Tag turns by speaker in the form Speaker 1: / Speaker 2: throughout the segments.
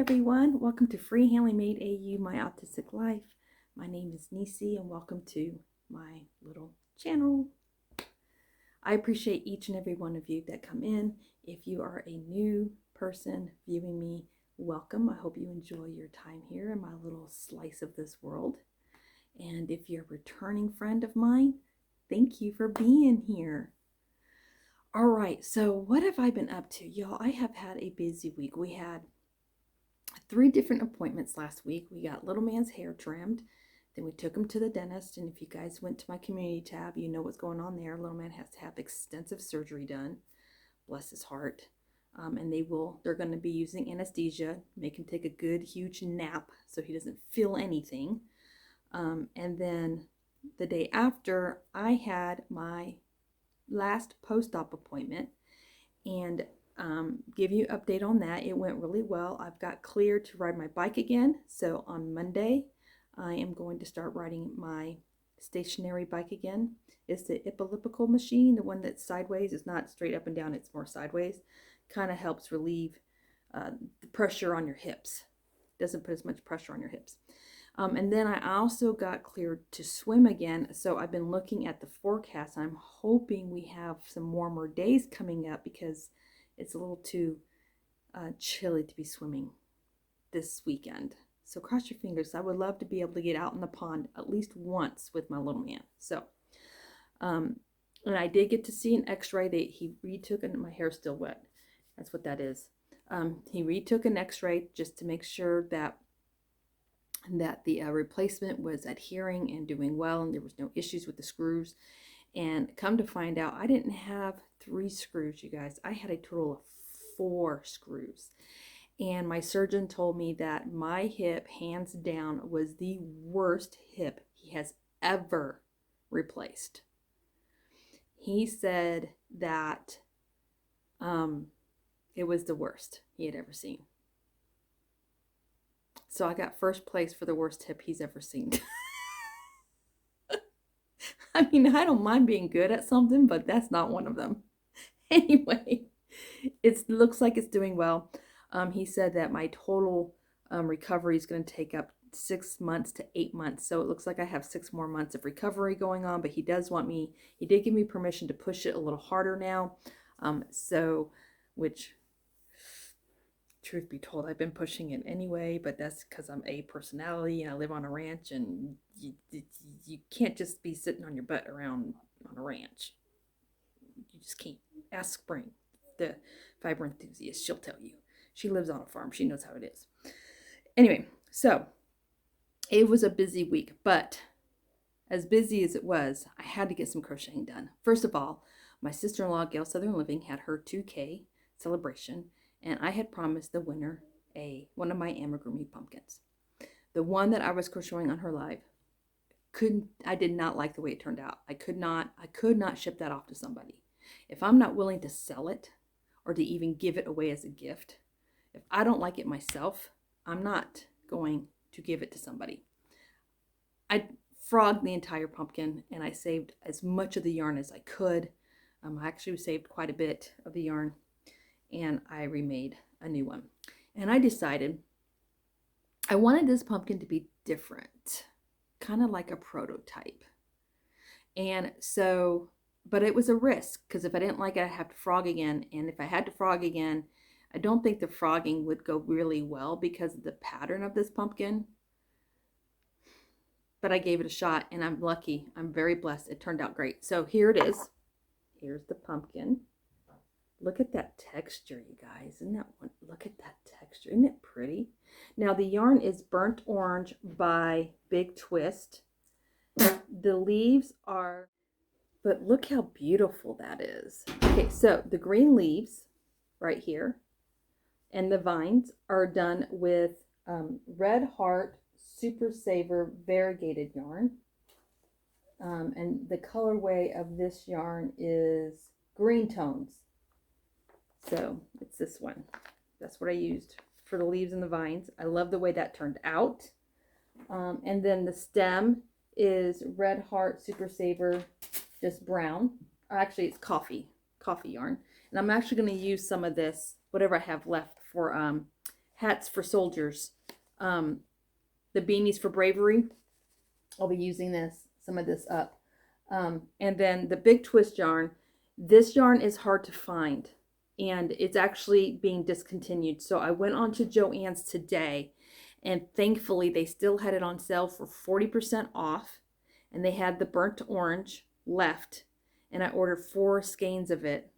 Speaker 1: everyone, welcome to Free Handling Made AU, My Autistic Life. My name is Nisi and welcome to my little channel. I appreciate each and every one of you that come in. If you are a new person viewing me, welcome. I hope you enjoy your time here in my little slice of this world. And if you're a returning friend of mine, thank you for being here. All right, so what have I been up to? Y'all, I have had a busy week. We had 3 different appointments last week. We got little man's hair trimmed. Then we took him to the dentist. And if you guys went to my community tab, you know what's going on there. Little man has to have extensive surgery done. Bless his heart. And they're going to be using anesthesia, make him take a good, huge nap so he doesn't feel anything. And then the day after, I had my last post-op appointment. And give you an update on that. It went really well. I've got cleared to ride my bike again. So on Monday, I am going to start riding my stationary bike again. It's the elliptical machine, the one that's sideways. It's not straight up and down, it's more sideways. Kind of helps relieve the pressure on your hips. Doesn't put as much pressure on your hips. And then I also got cleared to swim again. So I've been looking at the forecast. I'm hoping we have some warmer days coming up because it's a little too chilly to be swimming this weekend. So cross your fingers. I would love to be able to get out in the pond at least once with my little man. So, and I did get to see an x-ray. He retook, and my hair's still wet. That's what that is. He retook an x-ray just to make sure that the replacement was adhering and doing well, and there was no issues with the screws. And come to find out, I didn't have 3 screws, you guys. I had a total of 4 screws. And my surgeon told me that my hip, hands down, was the worst hip he has ever replaced. He said that it was the worst he had ever seen. So I got first place for the worst hip he's ever seen. I mean, I don't mind being good at something, but that's not one of them. Anyway, it looks like it's doing well. He said that my total recovery is going to take up 6 months to 8 months. So it looks like I have 6 more months of recovery going on, but he did give me permission to push it a little harder now. Which, truth be told, I've been pushing it anyway, but that's because I'm a personality and I live on a ranch, and you can't just be sitting on your butt around on a ranch. You just can't. Ask Spring, the fiber enthusiast. She'll tell you. She lives on a farm. She knows how it is. Anyway, so it was a busy week, but as busy as it was, I had to get some crocheting done. First of all, my sister-in-law, Gail Southern Living, had her 2K celebration, and I had promised the winner one of my amigurumi pumpkins. The one that I was crocheting on her live, I did not like the way it turned out. I could not ship that off to somebody. If I'm not willing to sell it or to even give it away as a gift, if I don't like it myself, I'm not going to give it to somebody. I frogged the entire pumpkin, and I saved as much of the yarn as I could. I actually saved quite a bit of the yarn, and I remade a new one. And I decided I wanted this pumpkin to be different, kind of like a prototype. And so, but it was a risk, because if I didn't like it, I'd have to frog again. And if I had to frog again, I don't think the frogging would go really well because of the pattern of this pumpkin. But I gave it a shot, and I'm lucky. I'm very blessed. It turned out great. So here it is. Here's the pumpkin. Look at that texture, you guys. Isn't that one? Look at that texture. Isn't it pretty? Now, the yarn is Burnt Orange by Big Twist. The leaves are, but look how beautiful that is. Okay, so the green leaves right here and the vines are done with Red Heart Super Saver variegated yarn. And the colorway of this yarn is green tones. So it's this one. That's what I used for the leaves and the vines. I love the way that turned out. And then the stem is Red Heart Super Saver, just brown. Actually, it's coffee yarn. And I'm actually going to use some of this, whatever I have left, for hats for soldiers. The beanies for bravery. I'll be using some of this up. And then the big twist yarn. This yarn is hard to find, and it's actually being discontinued. So I went on to Joann's today, and thankfully they still had it on sale for 40% off, and they had the burnt orange left, and I ordered 4 skeins of it.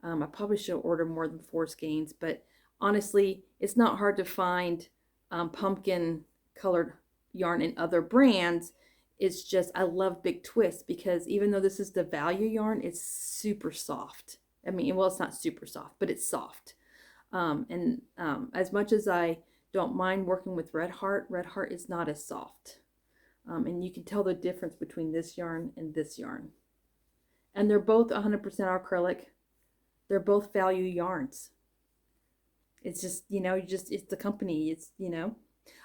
Speaker 1: I probably should have ordered more than 4 skeins, but honestly, it's not hard to find pumpkin colored yarn in other brands. It's just, I love Big Twist because even though this is the value yarn, it's super soft. I mean, well, it's not super soft, but it's soft. As much as I don't mind working with Red Heart is not as soft. And you can tell the difference between this yarn and this yarn. And they're both 100% acrylic. They're both value yarns. It's just, it's the company. It's,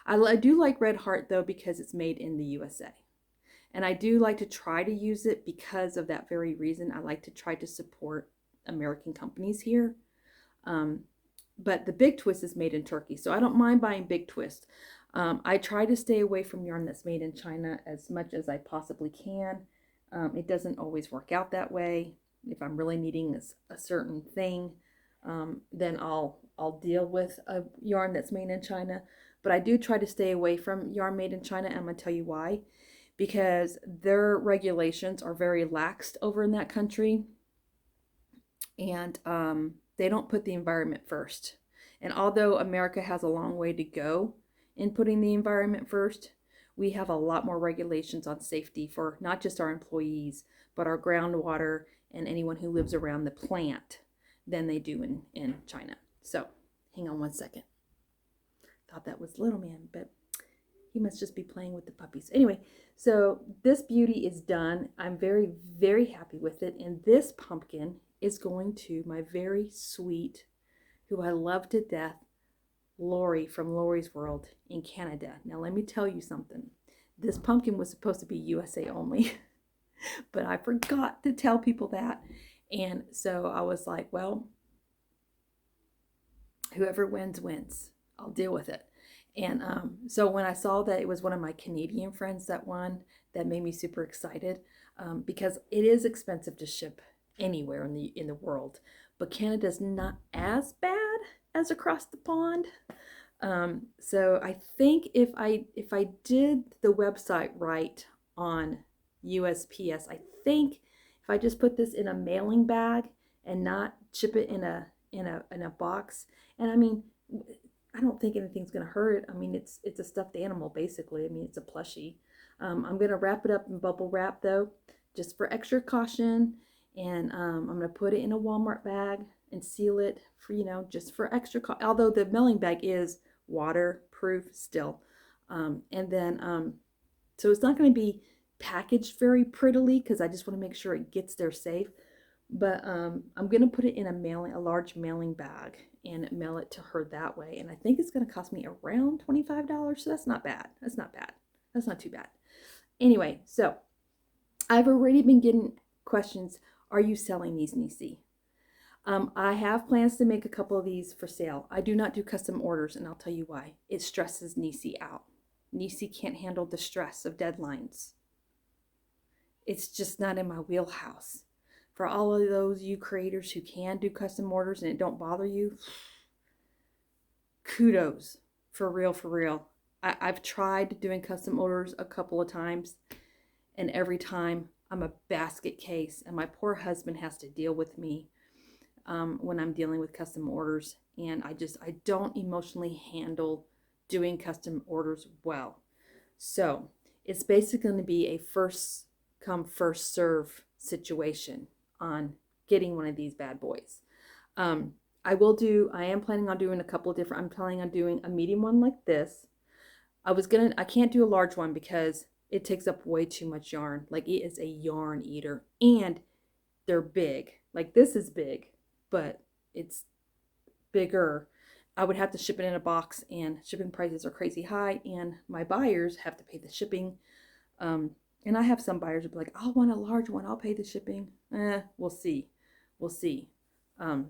Speaker 1: I do like Red Heart though because it's made in the USA. And I do like to try to use it because of that very reason. I like to try to support American companies here. But the Big Twist is made in Turkey, so I don't mind buying Big Twist. I try to stay away from yarn that's made in China as much as I possibly can. It doesn't always work out that way. If I'm really needing a certain thing, then I'll deal with a yarn that's made in China. But I do try to stay away from yarn made in China, and I'm going to tell you why. Because their regulations are very laxed over in that country, and they don't put the environment first. And although America has a long way to go in putting the environment first, we have a lot more regulations on safety for not just our employees, but our groundwater and anyone who lives around the plant than they do in China. So hang on one second. Thought that was Little Man, but he must just be playing with the puppies. Anyway, so this beauty is done. I'm very, very happy with it. And this pumpkin is going to my very sweet, who I love to death, Lori from Lori's World in Canada. Now, let me tell you something. This pumpkin was supposed to be USA only, but I forgot to tell people that. And so I was like, well, whoever wins, wins. I'll deal with it. And so when I saw that it was one of my Canadian friends that won, that made me super excited because it is expensive to ship anywhere in the world, but Canada's not as bad as across the pond. So I think if I did the website right on USPS, I think if I just put this in a mailing bag and not ship it in a box, and I mean, I don't think anything's going to hurt. I mean, it's a stuffed animal, basically. I mean, it's a plushie. I'm going to wrap it up in bubble wrap, though, just for extra caution. And I'm going to put it in a Walmart bag and seal it for, just for extra caution. Although the mailing bag is waterproof still. And then, so it's not going to be packaged very prettily because I just want to make sure it gets there safe. But I'm going to put it in a large mailing bag and mail it to her that way. And I think it's going to cost me around $25. So that's not bad. That's not bad. That's not too bad. Anyway, so I've already been getting questions. Are you selling these, Nisi? I have plans to make a couple of these for sale. I do not do custom orders, and I'll tell you why. It stresses Nisi out. Nisi can't handle the stress of deadlines. It's just not in my wheelhouse. For all of those you creators who can do custom orders and it don't bother you, kudos. For real, for real. I've tried doing custom orders a couple of times, and every time I'm a basket case, and my poor husband has to deal with me when I'm dealing with custom orders, and I don't emotionally handle doing custom orders well. So it's basically going to be a first come, first serve situation on getting one of these bad boys. I am planning on doing a couple of different, I'm planning on doing a medium one like this. I can't do a large one because it takes up way too much yarn. Like, it is a yarn eater, and they're big. Like, this is big, but it's bigger. I would have to ship it in a box, and shipping prices are crazy high, and my buyers have to pay the shipping. And I have some buyers who be like, I'll want a large one, I'll pay the shipping. We'll see. We'll see. I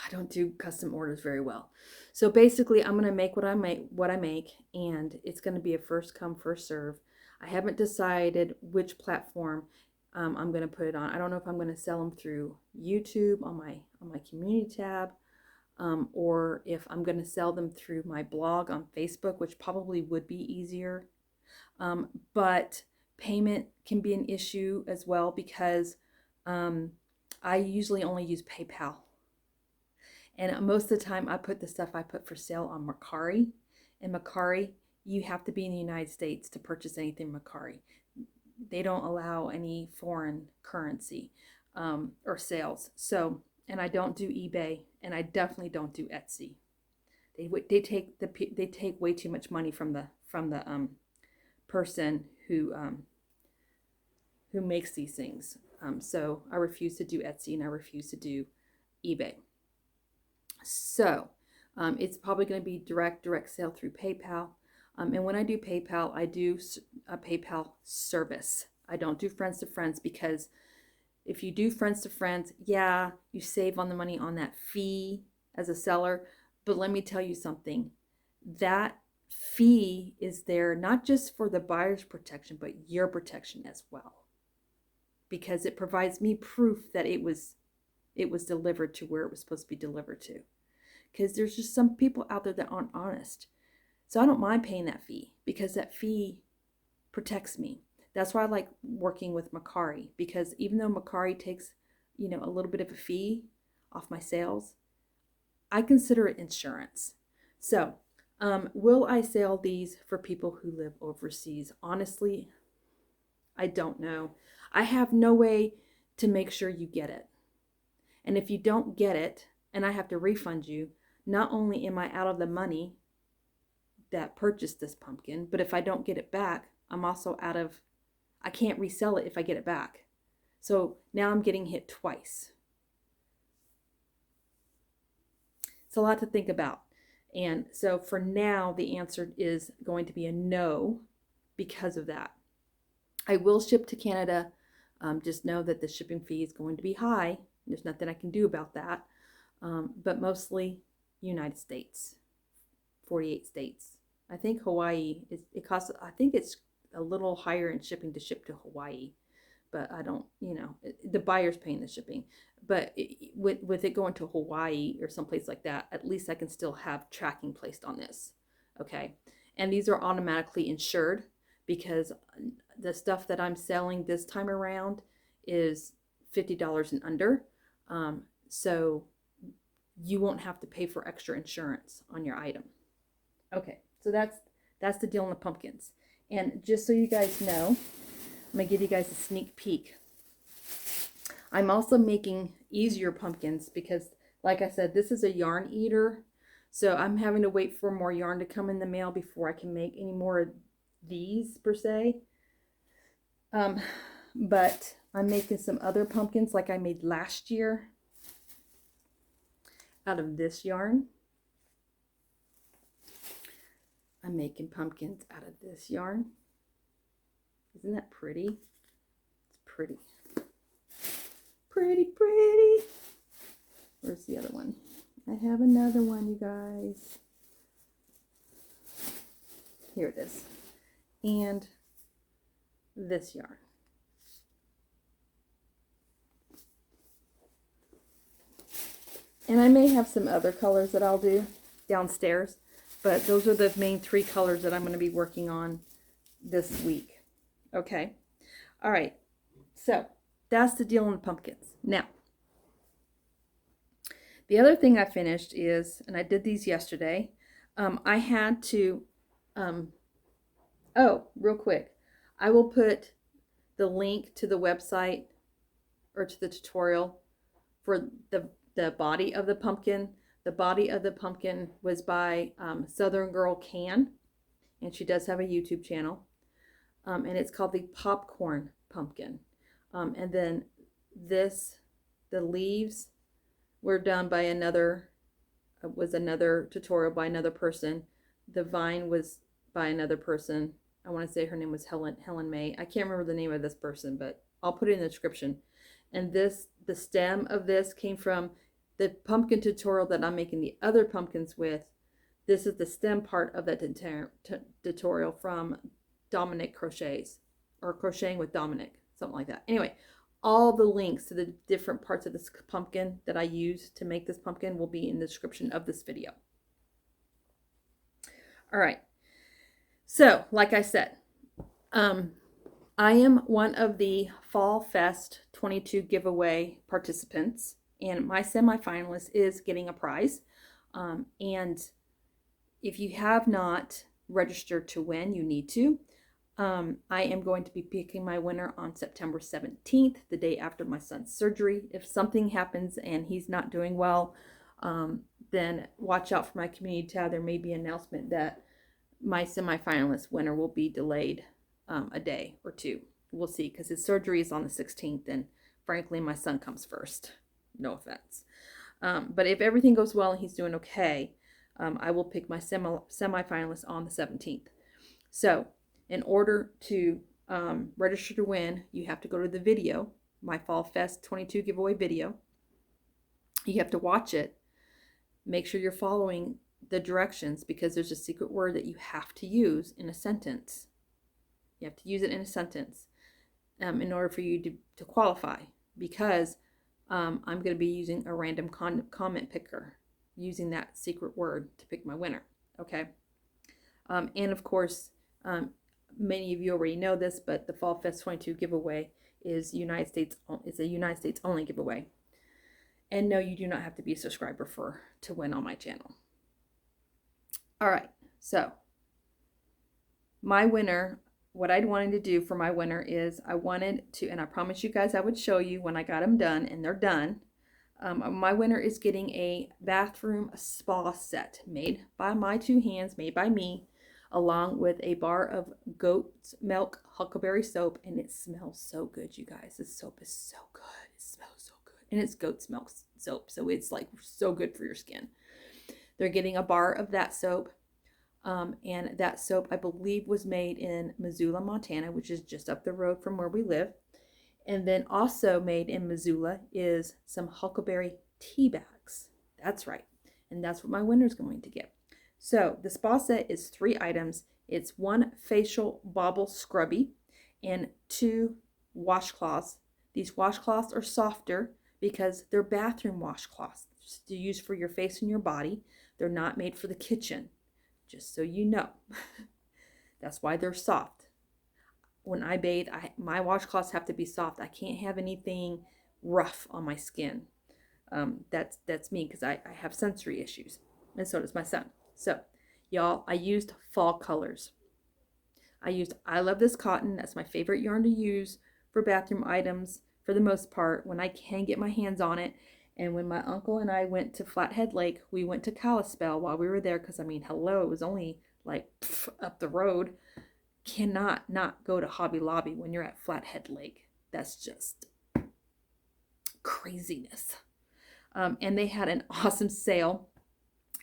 Speaker 1: I don't do custom orders very well. So basically, I'm going to make what I make, and it's going to be a first come, first serve. I haven't decided which platform I'm going to put it on. I don't know if I'm going to sell them through YouTube on my community tab, or if I'm going to sell them through my blog on Facebook, which probably would be easier. But payment can be an issue as well, because I usually only use PayPal. And most of the time I put the stuff I put for sale on Mercari. And Mercari, you have to be in the United States to purchase anything Mercari. They don't allow any foreign currency or sales. So, and I don't do eBay, and I definitely don't do Etsy. They take way too much money from the person who makes these things. So I refuse to do Etsy, and I refuse to do eBay. So it's probably going to be direct sale through PayPal. And when I do PayPal, I do a PayPal service. I don't do friends to friends, because if you do friends to friends, yeah, you save on the money on that fee as a seller. But let me tell you something. That fee is there not just for the buyer's protection, but your protection as well, because it provides me proof that it was delivered to where it was supposed to be delivered to. Because there's just some people out there that aren't honest. So I don't mind paying that fee, because that fee protects me. That's why I like working with Mercari, because even though Mercari takes, a little bit of a fee off my sales, I consider it insurance. So will I sell these for people who live overseas? Honestly, I don't know. I have no way to make sure you get it. And if you don't get it, and I have to refund you, not only am I out of the money that purchased this pumpkin, but if I don't get it back, I'm also I can't resell it if I get it back. So now I'm getting hit twice. It's a lot to think about. And so for now, the answer is going to be a no because of that. I will ship to Canada. Just know that the shipping fee is going to be high. There's nothing I can do about that. But mostly United States, 48 states. I think Hawaii, I think it's a little higher in shipping to ship to Hawaii, but I don't, the buyer's paying the shipping. But with it going to Hawaii or someplace like that, at least I can still have tracking placed on this. Okay. And these are automatically insured, because the stuff that I'm selling this time around is $50 and under. So you won't have to pay for extra insurance on your item. Okay, so that's the deal on the pumpkins. And just so you guys know, I'm going to give you guys a sneak peek. I'm also making easier pumpkins because, like I said, this is a yarn eater. So I'm having to wait for more yarn to come in the mail before I can make any more of these per se. But I'm making some other pumpkins like I made last year out of this yarn. I'm making pumpkins out of this yarn. Isn't that pretty? It's pretty. Pretty, pretty. Where's the other one? I have another one, you guys. Here it is. And this yarn. And I may have some other colors that I'll do downstairs, but those are the main 3 colors that I'm going to be working on this week. Okay. All right. So that's the deal on the pumpkins. Now, the other thing I finished is, and I did these yesterday, I had to, real quick, I will put the link to the website or to the tutorial for the body of the pumpkin. The body of the pumpkin was by Southern Girl Can, and she does have a YouTube channel, and it's called the Popcorn Pumpkin. And then the leaves were done by another tutorial by another person. The vine was by another person. I want to say her name was Helen May. I can't remember the name of this person, but I'll put it in the description. And the stem of this came from the pumpkin tutorial that I'm making the other pumpkins with, this is the stem part of that tutorial from Dominic Crochets, or Crocheting with Dominic, something like that. Anyway, all the links to the different parts of this pumpkin that I use to make this pumpkin will be in the description of this video. All right. So, like I said, I am one of the Fall Fest 22 giveaway participants, and my semifinalist is getting a prize. And if you have not registered to win, you need to. I am going to be picking my winner on September 17th, the day after my son's surgery. If something happens and he's not doing well, then watch out for my community tab. There may be an announcement that my semifinalist winner will be delayed a day or two. We'll see, because his surgery is on the 16th, and frankly, my son comes first. No offense. But if everything goes well and he's doing okay, I will pick my semifinalist on the 17th. So, in order to register to win, you have to go to the video, my Fall Fest 22 giveaway video. You have to watch it. Make sure you're following the directions, because there's a secret word that you have to use in a sentence. You have to use it in a sentence in order for you to qualify, because I'm going to be using a random comment picker, using that secret word to pick my winner. Okay. And of course, many of you already know this, but the Fall Fest 22 giveaway is a United States only giveaway. And no, you do not have to be a subscriber to win on my channel. All right, so my winner, what I'd wanted to do for my winner is I wanted to, and I promised you guys I would show you when I got them done, and they're done. My winner is getting a bathroom spa set made by my two hands, made by me, along with a bar of goat's milk huckleberry soap, and it smells so good, you guys. This soap is so good. It smells so good, and it's goat's milk soap, so it's like so good for your skin. They're getting a bar of that soap, and that soap, I believe, was made in Missoula, Montana, which is just up the road from where we live. And then also made in Missoula is some huckleberry tea bags. That's right, and that's what my winner's going to get. So the spa set is 3 items. It's 1 facial Bobble Scrubby and 2 washcloths. These washcloths are softer because they're bathroom washcloths to use for your face and your body. They're not made for the kitchen, just so you know. That's why they're soft. When I bathe, my washcloths have to be soft. I can't have anything rough on my skin. That's me, because I have sensory issues, and so does my son. So, y'all, I used fall colors. I used I Love This Cotton. That's my favorite yarn to use for bathroom items for the most part, when I can get my hands on it. And when my uncle and I went to Flathead Lake, we went to Kalispell while we were there, because, I mean, hello, it was only like up the road. Cannot not go to Hobby Lobby when you're at Flathead Lake. That's just craziness. And they had an awesome sale,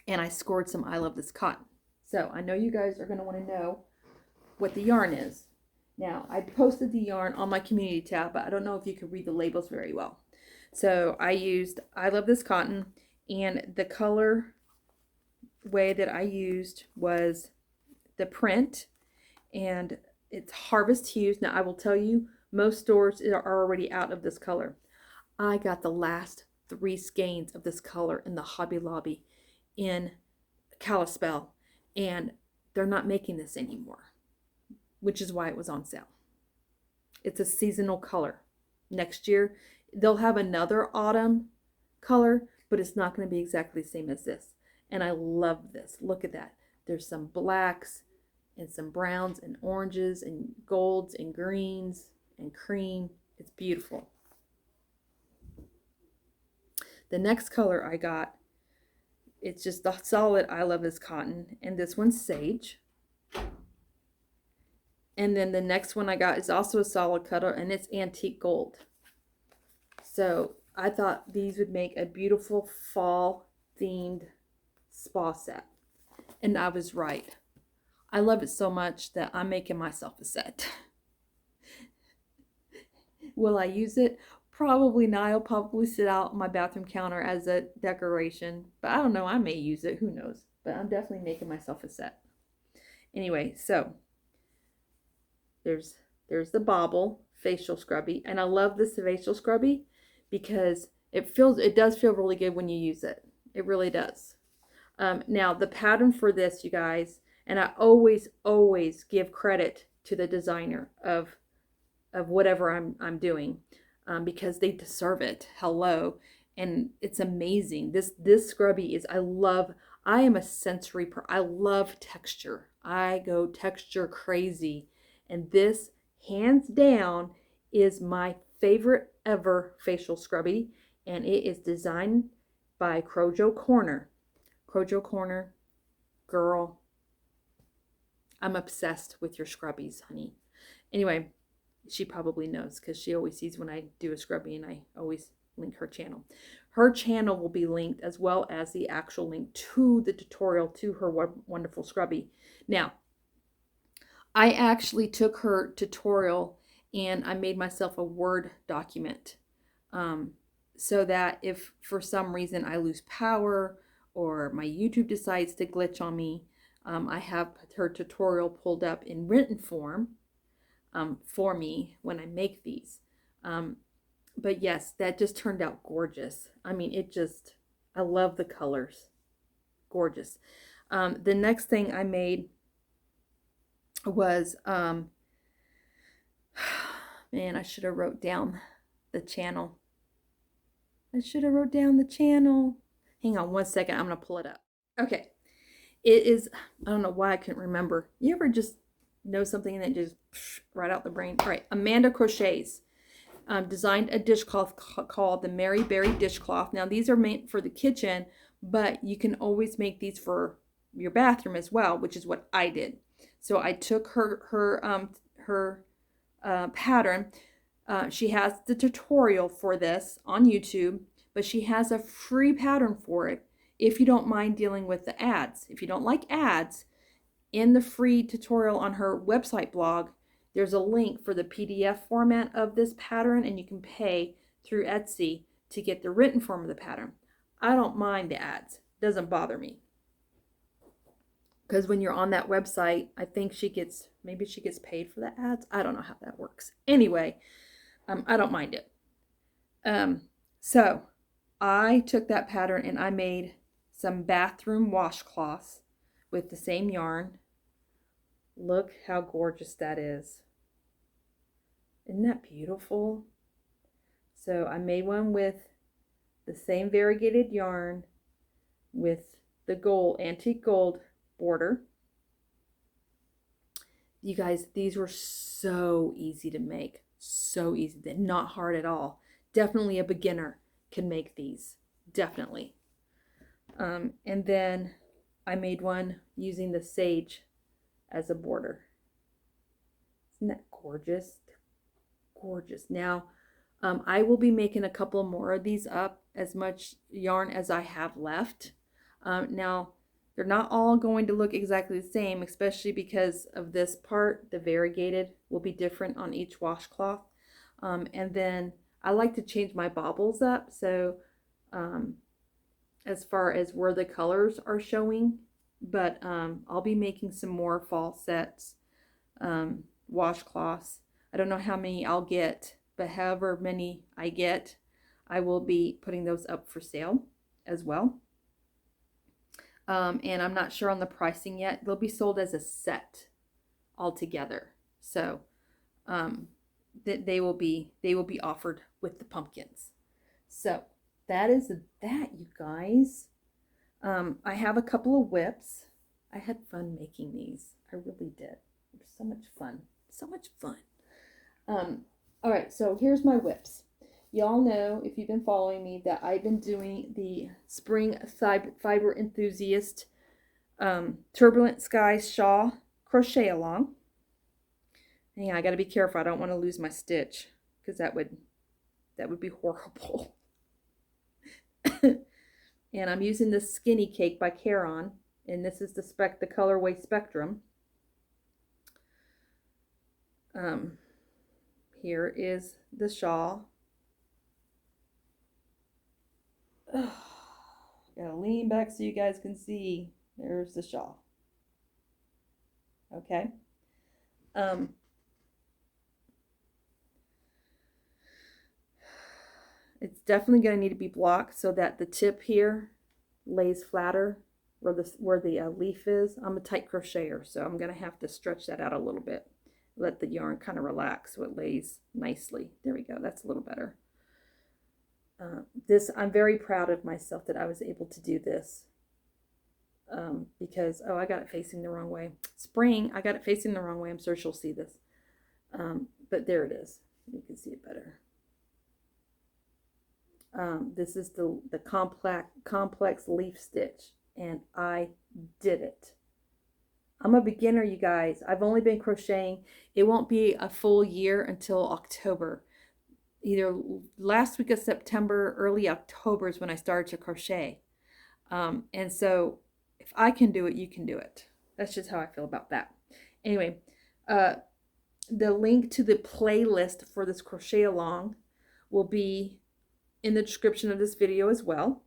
Speaker 1: and I scored some I Love This Cotton. So I know you guys are going to want to know what the yarn is. Now, I posted the yarn on my community tab, but I don't know if you can read the labels very well. So I used I Love This Cotton, and the color way that I used was the print, and it's Harvest Hues. Now, I will tell you, most stores are already out of this color. I got the last 3 skeins of this color in the Hobby Lobby in Kalispell, and they're not making this anymore, which is why it was on sale. It's a seasonal color. Next year, they'll have another autumn color, but it's not going to be exactly the same as this. And I love this. Look at that. There's some blacks and some browns and oranges and golds and greens and cream. It's beautiful. The next color I got, it's just the solid I Love This Cotton, and this one's Sage. And then the next one I got is also a solid color, and it's Antique Gold. So I thought these would make a beautiful fall themed spa set, and I was right. I love it so much that I'm making myself a set. Will I use it? Probably not. It'll probably sit out on my bathroom counter as a decoration. But I don't know. I may use it. Who knows? But I'm definitely making myself a set. Anyway, so there's the Bobble facial scrubby. And I love this facial scrubby because it does feel really good when you use it. It really does. Now the pattern for this, you guys, and I always give credit to the designer of whatever I'm doing, because they deserve it. Hello. And it's amazing. This scrubby is, I am a sensory I love texture. I go texture crazy. And this, hands down, is my favorite ever facial scrubby. And it is designed by Crochet Corner. Crochet Corner, girl, I'm obsessed with your scrubbies, honey. Anyway, she probably knows because she always sees when I do a scrubby, and I always link her channel. Her channel will be linked, as well as the actual link to the tutorial to her wonderful scrubby. Now, I actually took her tutorial and I made myself a Word document, so that if for some reason I lose power or my YouTube decides to glitch on me, I have her tutorial pulled up in written form for me when I make these. But yes, that just turned out gorgeous. I mean, I love the colors. Gorgeous. The next thing I made was, man, I should have wrote down the channel. Hang on one second. I'm going to pull it up. Okay. It is, I don't know why I couldn't remember. You ever just know something and it just right out the brain? All right. Amanda Crochets designed a dishcloth called the Mary Berry Dishcloth. Now, these are made for the kitchen, but you can always make these for your bathroom as well, which is what I did. So I took her pattern. She has the tutorial for this on YouTube, but she has a free pattern for it if you don't mind dealing with the ads. If you don't like ads, in the free tutorial on her website blog, there's a link for the PDF format of this pattern, and you can pay through Etsy to get the written form of the pattern. I don't mind the ads. It doesn't bother me. Because when you're on that website, I think maybe she gets paid for the ads. I don't know how that works. Anyway, I don't mind it. So I took that pattern and I made some bathroom washcloths with the same yarn. Look how gorgeous that is. Isn't that beautiful? So I made one with the same variegated yarn with the gold, antique gold border. You guys, these were so easy to make. So easy. They're not hard at all. Definitely a beginner can make these. Definitely. And then I made one using the sage as a border. Isn't that gorgeous? Gorgeous. Now, I will be making a couple more of these up, as much yarn as I have left. Now, they're not all going to look exactly the same, especially because of this part. The variegated will be different on each washcloth. And then I like to change my bobbles up. So as far as where the colors are showing, but I'll be making some more fall sets, washcloths. I don't know how many I'll get, but however many I get, I will be putting those up for sale as well. And I'm not sure on the pricing yet. They'll be sold as a set altogether. So they will be offered with the pumpkins. So that is that, you guys. I have a couple of WIPs. I had fun making these. I really did. It was so much fun. So much fun. All right, so here's my WIPs. Y'all know, if you've been following me, that I've been doing the Spring Fiber Enthusiast Turbulent Skies Shawl crochet along. And yeah, I got to be careful. I don't want to lose my stitch, because that would be horrible. And I'm using this Skinny Cake by Caron, and this is the colorway Spectrum. Here is the shawl. Gotta lean back so you guys can see. There's the shawl. Okay. It's definitely going to need to be blocked so that the tip here lays flatter where the leaf is. I'm a tight crocheter, so I'm going to have to stretch that out a little bit. Let the yarn kind of relax so it lays nicely. There we go. That's a little better. I'm very proud of myself that I was able to do this. Because, oh, I got it facing the wrong way. Spring, I got it facing the wrong way. I'm sure she'll see this. But there it is. You can see it better. This is the complex leaf stitch, and I did it. I'm a beginner, you guys. I've only been crocheting. It won't be a full year until October. Either last week of September, early October is when I started to crochet. And so if I can do it, you can do it. That's just how I feel about that. Anyway, the link to the playlist for this crochet along will be in the description of this video as well.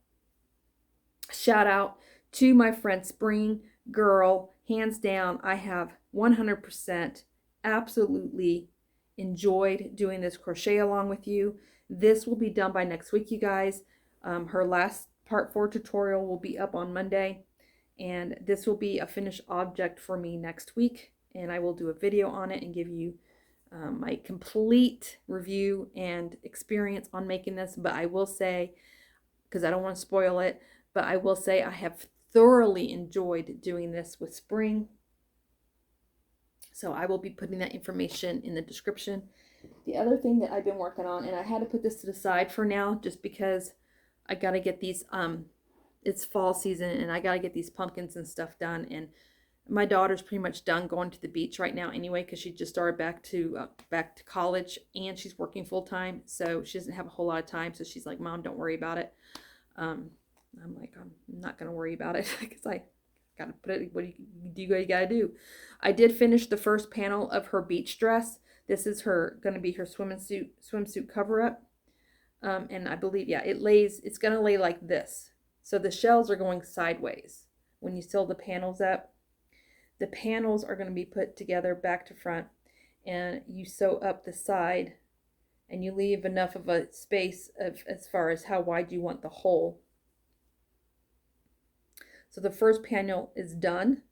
Speaker 1: Shout out to my friend Spring Girl. Hands down, I have 100% absolutely enjoyed doing this crochet along with you. This will be done by next week, you guys. Her last part 4 tutorial will be up on Monday, and this will be a finished object for me next week, and I will do a video on it and give you my complete review and experience on making this. But I will say, because I don't want to spoil it, but I will say I have thoroughly enjoyed doing this with Spring. So I will be putting that information in the description. The other thing that I've been working on, and I had to put this to the side for now just because I got to get these, it's fall season and I got to get these pumpkins and stuff done. And my daughter's pretty much done going to the beach right now anyway, because she just started back to college, and she's working full time, so she doesn't have a whole lot of time. So she's like, Mom, don't worry about it. I'm like, I'm not gonna worry about it because I gotta put it. What do you gotta do? I did finish the first panel of her beach dress. This is gonna be her swimsuit cover up, and I believe, yeah, it's gonna lay like this. So the shells are going sideways when you sew the panels up. The panels are going to be put together back to front, and you sew up the side, and you leave enough of a space as far as how wide you want the hole. So the first panel is done,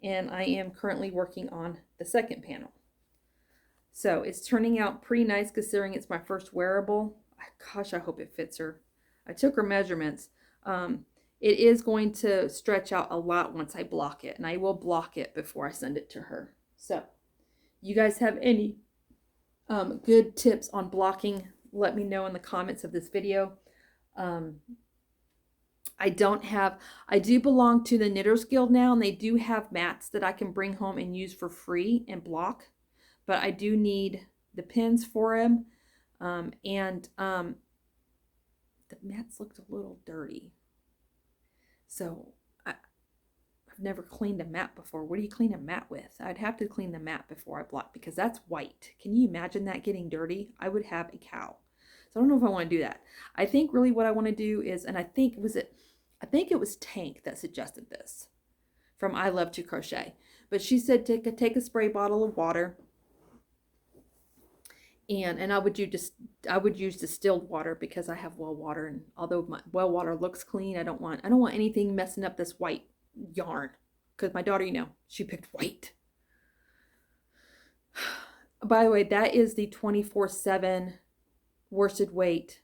Speaker 1: and I am currently working on the second panel. So it's turning out pretty nice considering it's my first wearable. Gosh, I hope it fits her. I took her measurements. It is going to stretch out a lot once I block it, and I will block it before I send it to her. So you guys have any good tips on blocking, let me know in the comments of this video. I do belong to the Knitters Guild now, and they do have mats that I can bring home and use for free and block, but I do need the pins for them. The mats looked a little dirty. So I've never cleaned a mat before. What do you clean a mat with? I'd have to clean the mat before I block, because that's white. Can you imagine that getting dirty? I would have a cow. So I don't know if I want to do that. I think really what I want to do is, and I think it was Tank that suggested this from I Love to Crochet. But she said take a spray bottle of water, and I would use distilled water because I have well water, and although my well water looks clean, I don't want anything messing up this white yarn, because my daughter, she picked white. By the way, that is the 24/7 worsted weight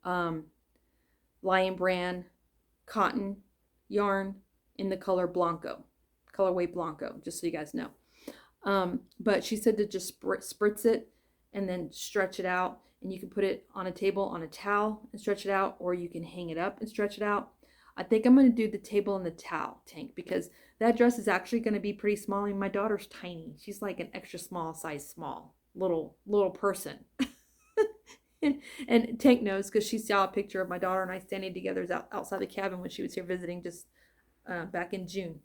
Speaker 1: Lion Brand cotton yarn in the colorway Blanco, just so you guys know. But she said to just spritz it and then stretch it out, and you can put it on a table on a towel and stretch it out, or you can hang it up and stretch it out. I think I'm going to do the table and the towel, Tank, because that dress is actually going to be pretty small. I mean, my daughter's tiny. She's like an extra small size small little person. and Tank knows, because she saw a picture of my daughter and I standing together outside the cabin when she was here visiting just back in June.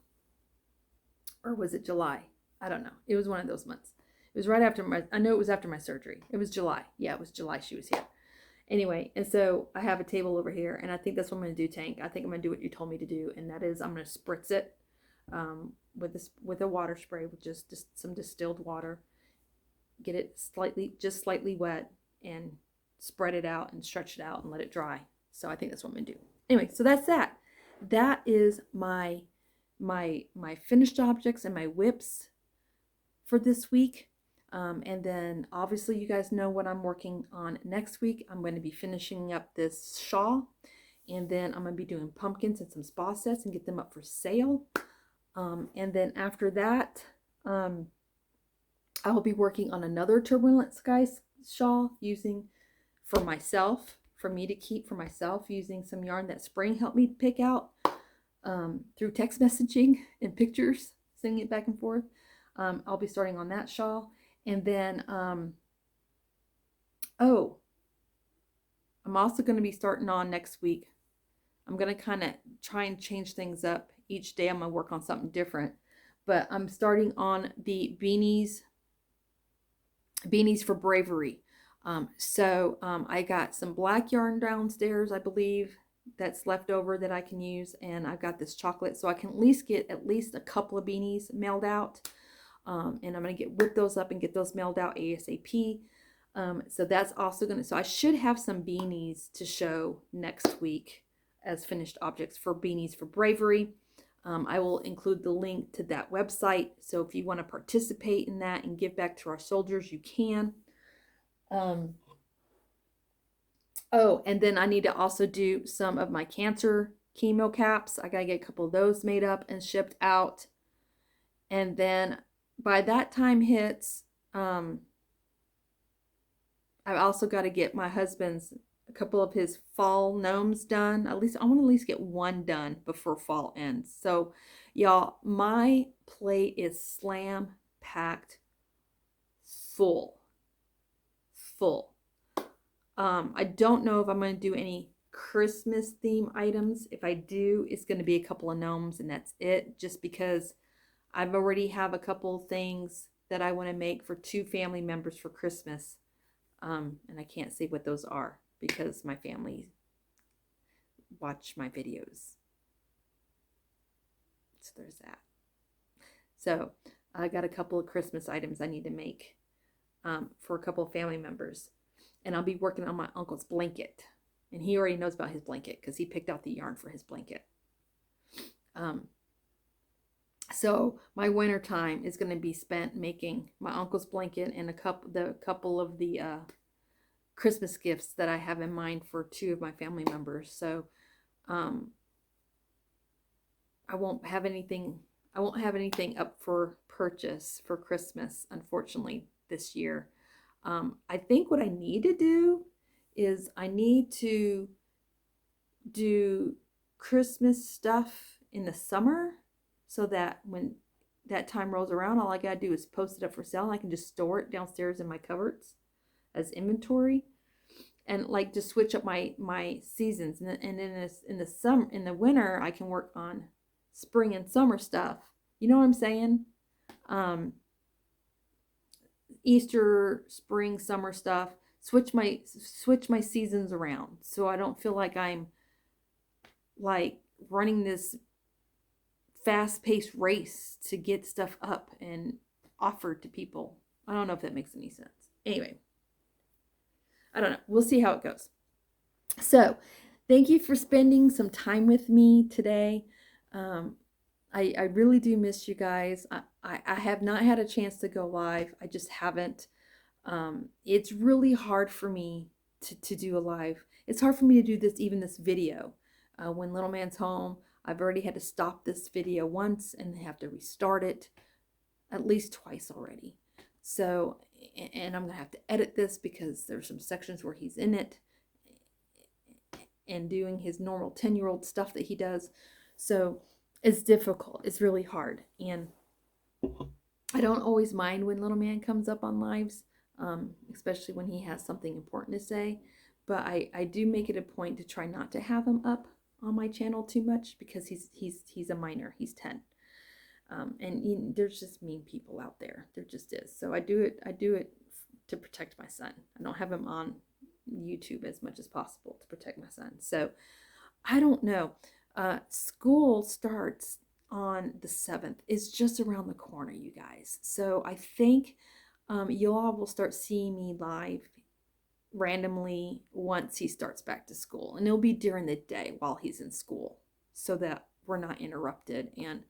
Speaker 1: Or was it July? I don't know. It was one of those months. It was right after I know it was after my surgery. It was July. Yeah, it was July she was here. Anyway, and so I have a table over here, and I think that's what I'm going to do, Tank. I think I'm going to do what you told me to do, and that is I'm going to spritz it with a water spray, with just some distilled water. Get it just slightly wet, and spread it out and stretch it out and let it dry. So I think that's what I'm going to do. Anyway, so that's that. That is my finished objects and my WIPs for this week. And then obviously you guys know what I'm working on next week. I'm going to be finishing up this shawl, and then I'm going to be doing pumpkins and some spa sets and get them up for sale. And then after that, I will be working on another Turbulent Skies shawl for me to keep for myself, using some yarn that Spring helped me pick out through text messaging and pictures, sending it back and forth. I'll be starting on that shawl. And then, I'm also going to be starting on next week. I'm going to kind of try and change things up. Each day I'm going to work on something different. But I'm starting on the Beanies for Bravery. I got some black yarn downstairs, I believe, that's left over that I can use. And I've got this chocolate, so I can at least get a couple of beanies mailed out. And I'm going to whip those up and get those mailed out ASAP. So that's also so I should have some beanies to show next week as finished objects for Beanies for Bravery. I will include the link to that website. So if you want to participate in that and give back to our soldiers, you can. And then I need to also do some of my cancer chemo caps. I got to get a couple of those made up and shipped out. And then by that time hits, I've also got to get my husband's a couple of his fall gnomes done. I want to at least get one done before fall ends. So y'all, my plate is slam packed full. I don't know if I'm going to do any Christmas theme items. If I do, it's going to be a couple of gnomes, and that's it, just because I've already have a couple things that I want to make for 2 family members for Christmas. And I can't say what those are because my family watch my videos. So there's that. So I got a couple of Christmas items I need to make for a couple of family members. And I'll be working on my uncle's blanket. And he already knows about his blanket because he picked out the yarn for his blanket. So my winter time is going to be spent making my uncle's blanket and a couple of the Christmas gifts that I have in mind for 2 of my family members. So I won't have anything up for purchase for Christmas, unfortunately, this year. I think what I need to do is I need to do Christmas stuff in the summer, so that when that time rolls around, all I gotta do is post it up for sale, and I can just store it downstairs in my cupboards as inventory, and like just switch up my seasons. And in the winter, I can work on spring and summer stuff. You know what I'm saying? Easter, spring, summer stuff. Switch my seasons around, so I don't feel like I'm like running this fast-paced race to get stuff up and offered to people. I don't know if that makes any sense. Anyway, I don't know. We'll see how it goes. So, thank you for spending some time with me today. I really do miss you guys. I have not had a chance to go live. I just haven't. It's really hard for me to do a live. It's hard for me to do this video. When little man's home, I've already had to stop this video once and have to restart it at least twice already. So, and I'm going to have to edit this because there's some sections where he's in it and doing his normal 10-year-old stuff that he does. So it's difficult. It's really hard. And I don't always mind when little man comes up on lives, especially when he has something important to say. But I do make it a point to try not to have him up on my channel too much, because he's a minor. He's 10. And there's just mean people out there. There just is. So I do it to protect my son. I don't have him on YouTube as much as possible to protect my son. So I don't know. School starts on the 7th. It's just around the corner, you guys. So I think you all will start seeing me live randomly once he starts back to school. And it'll be during the day while he's in school so that we're not interrupted and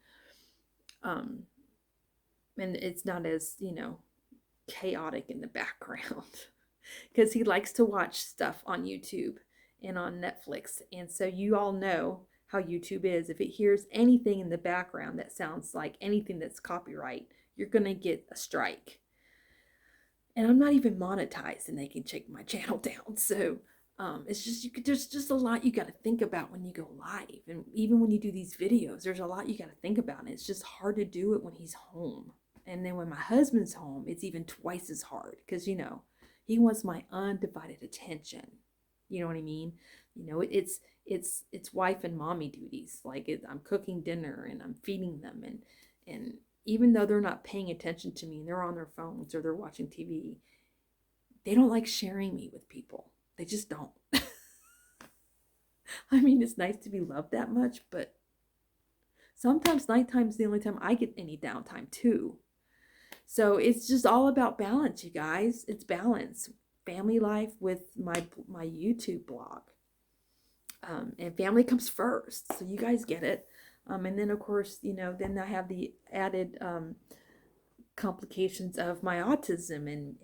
Speaker 1: it's not as, you know, chaotic in the background because he likes to watch stuff on YouTube and on Netflix. And so you all know how YouTube is. If it hears anything in the background that sounds like anything that's copyright, you're going to get a strike. And I'm not even monetized and they can check my channel down. So it's just, there's just a lot you got to think about when you go live. And even when you do these videos, there's a lot you got to think about. And it's just hard to do it when he's home. And then when my husband's home, it's even twice as hard because, you know, he wants my undivided attention. You know what I mean? You know, it's wife and mommy duties. Like I'm cooking dinner and I'm feeding them. And even though they're not paying attention to me and they're on their phones or they're watching TV, they don't like sharing me with people. They just don't. I mean, it's nice to be loved that much, but sometimes nighttime's the only time I get any downtime too. So it's just all about balance, you guys. It's balance. Family life with my YouTube blog. And family comes first. So you guys get it. And then, of course, you know, then I have the added complications of my autism and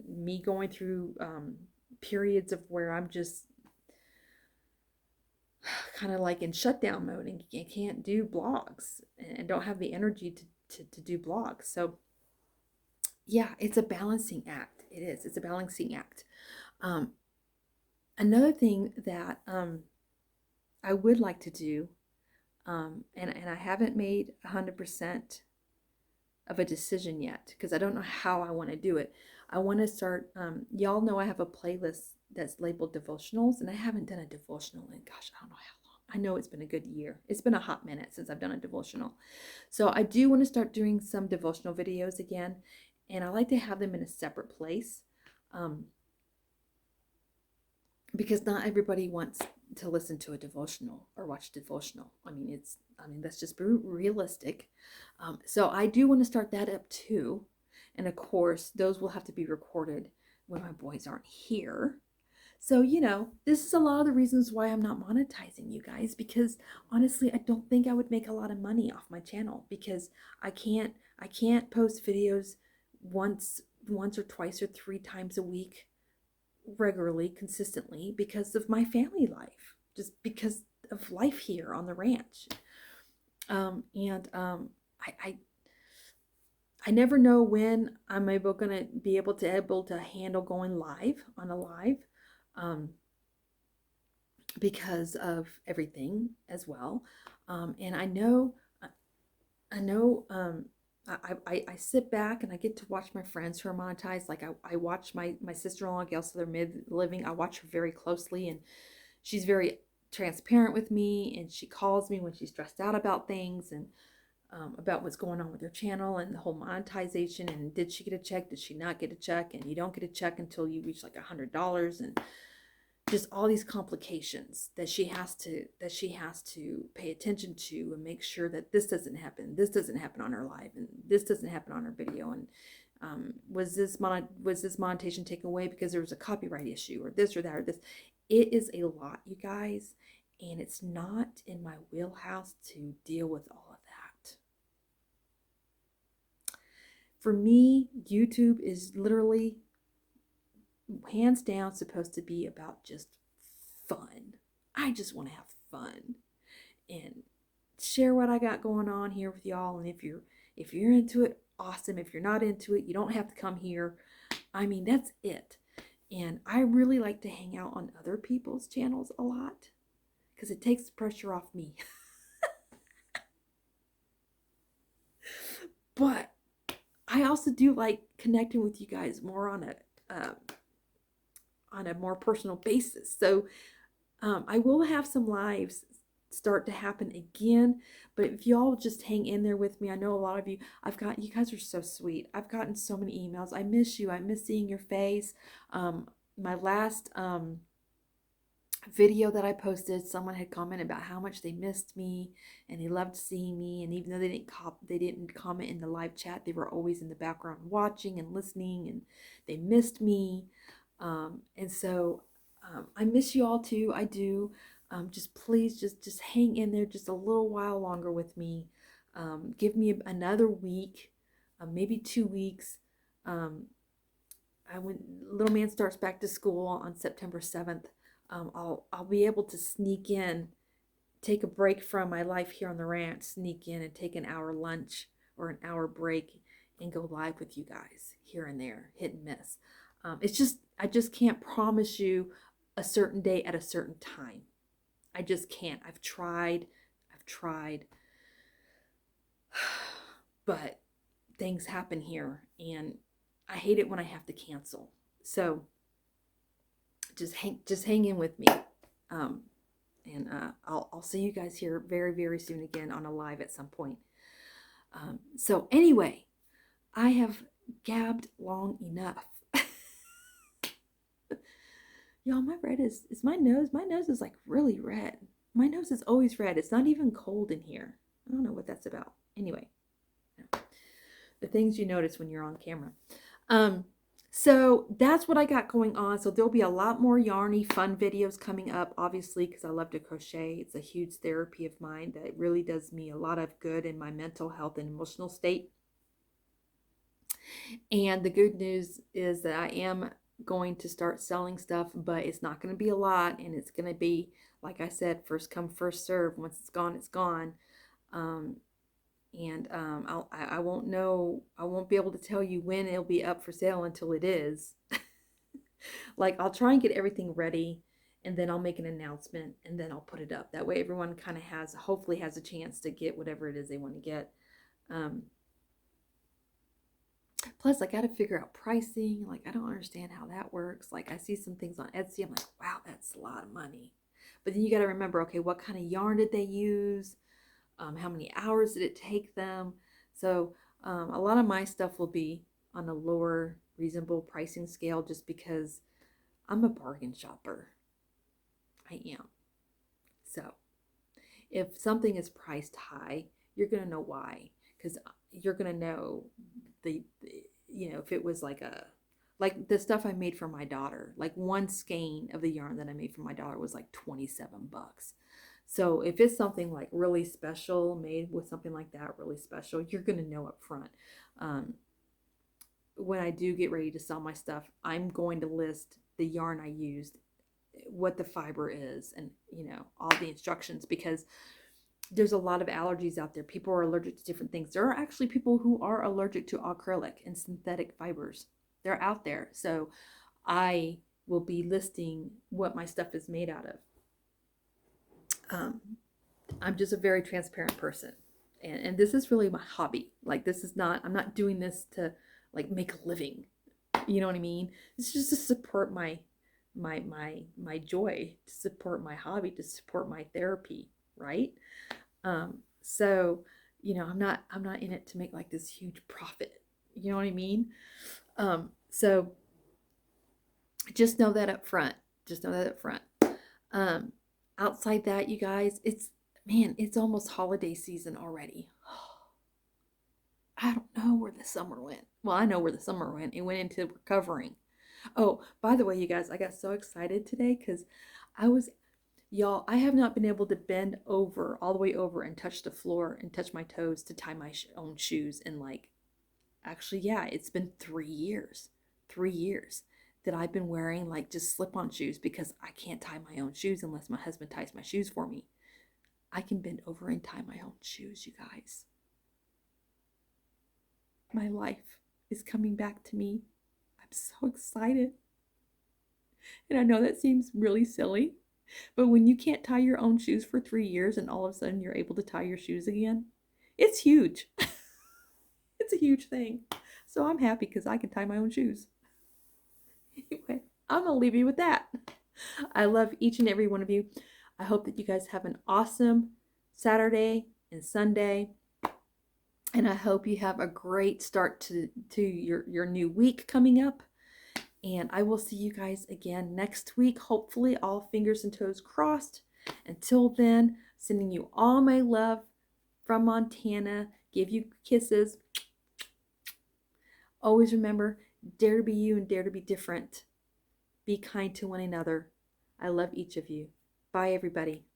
Speaker 1: me going through periods of where I'm just kind of like in shutdown mode and can't do blogs and don't have the energy to do blogs. So yeah, it's a balancing act. It is. It's a balancing act. Another thing that I would like to do, and I haven't made 100% of a decision yet because I don't know how I want to do it. I want to start, y'all know I have a playlist that's labeled devotionals, and I haven't done a devotional in, gosh, I don't know how long. I know it's been a good year. It's been a hot minute since I've done a devotional. So I do want to start doing some devotional videos again, and I like to have them in a separate place because not everybody wants to listen to a devotional or watch a devotional. I mean, that's just realistic. So I do want to start that up too. And of course, those will have to be recorded when my boys aren't here. So, you know, this is a lot of the reasons why I'm not monetizing, you guys, because honestly, I don't think I would make a lot of money off my channel because I can't post videos once or twice or 3 times a week regularly, consistently, because of my family life, just because of life here on the ranch. I never know when I'm gonna be able to handle going live on a live, because of everything as well. And I know I sit back and I get to watch my friends who are monetized. Like I watch my sister-in-law, Gail Southern Living. I watch her very closely, and she's very transparent with me, and she calls me when she's stressed out about things and about what's going on with her channel and the whole monetization, and did she get a check, did she not get a check, and you don't get a check until you reach like $100, and just all these complications that she has to pay attention to and make sure that this doesn't happen on her live, and this doesn't happen on her video, and was this monetization taken away because there was a copyright issue or this or that or this. It is a lot, you guys, and it's not in my wheelhouse to deal with all of that. For me, YouTube is literally hands down supposed to be about just fun. I just want to have fun and share what I got going on here with y'all. And if you're into it, awesome. If you're not into it, you don't have to come here. I mean, that's it. And I really like to hang out on other people's channels a lot because it takes the pressure off me. But I also do like connecting with you guys more on a more personal basis. So I will have some lives start to happen again, but if y'all just hang in there with me, I know a lot of you, you guys are so sweet. I've gotten so many emails. I miss you. I miss seeing your face. my last video that I posted, someone had commented about how much they missed me and they loved seeing me, and even though they didn't comment in the live chat, they were always in the background watching and listening, and they missed me. And so I miss you all too. I do. Just please just hang in there just a little while longer with me. Give me another week, maybe 2 weeks. Little man starts back to school on September 7th. I'll be able to sneak in, take a break from my life here on the ranch, sneak in and take an hour lunch or an hour break and go live with you guys here and there, hit and miss. I just can't promise you a certain day at a certain time. I just can't. I've tried, but things happen here, and I hate it when I have to cancel. So just hang in with me. And I'll see you guys here very, very soon again on a live at some point. So anyway, I have gabbed long enough. Y'all, my red is my nose. My nose is like really red. My nose is always red. It's not even cold in here. I don't know what that's about. Anyway, the things you notice when you're on camera. So that's what I got going on. So there'll be a lot more yarny, fun videos coming up, obviously, because I love to crochet. It's a huge therapy of mine that really does me a lot of good in my mental health and emotional state. And the good news is that I am going to start selling stuff, but it's not going to be a lot, and it's going to be, like I said, first come, first serve. Once it's gone, it's gone. I won't know, I won't be able to tell you when it'll be up for sale until it is. Like, I'll try and get everything ready, and then I'll make an announcement, and then I'll put it up. That way everyone kind of hopefully has a chance to get whatever it is they want to get. Plus, I got to figure out pricing. Like, I don't understand how that works. Like, I see some things on Etsy. I'm like, wow, that's a lot of money. But then you got to remember, okay, what kind of yarn did they use? How many hours did it take them? So a lot of my stuff will be on a lower, reasonable pricing scale just because I'm a bargain shopper. I am. So if something is priced high, you're going to know why. Because you're going to know if it was like the stuff I made for my daughter, like one skein of the yarn that I made for my daughter was like $27. So if it's something like really special, made with something like that, really special, you're going to know up front. When I do get ready to sell my stuff, I'm going to list the yarn I used, what the fiber is, and, all the instructions, because there's a lot of allergies out there. People are allergic to different things. There are actually people who are allergic to acrylic and synthetic fibers. They're out there. So I will be listing what my stuff is made out of. I'm just a very transparent person, and this is really my hobby. Like, I'm not doing this to like make a living. You know what I mean? It's just to support my joy, to support my hobby, to support my therapy, right? So, I'm not in it to make like this huge profit. You know what I mean? So just know that up front. Outside that, you guys, it's almost holiday season already. I don't know where the summer went. Well, I know where the summer went. It went into recovering. Oh, by the way, you guys, I got so excited today because I have not been able to bend over, all the way over, and touch the floor and touch my toes to tie my own shoes in it's been 3 years. 3 years that I've been wearing like just slip-on shoes because I can't tie my own shoes unless my husband ties my shoes for me. I can bend over and tie my own shoes, you guys. My life is coming back to me. I'm so excited. And I know that seems really silly, but when you can't tie your own shoes for 3 years and all of a sudden you're able to tie your shoes again, it's huge. It's a huge thing. So I'm happy because I can tie my own shoes. Anyway, I'm going to leave you with that. I love each and every one of you. I hope that you guys have an awesome Saturday and Sunday. And I hope you have a great start to your new week coming up. And I will see you guys again next week. Hopefully all fingers and toes crossed. Until then, sending you all my love from Montana. Give you kisses. Always remember, dare to be you and dare to be different. Be kind to one another. I love each of you. Bye, everybody.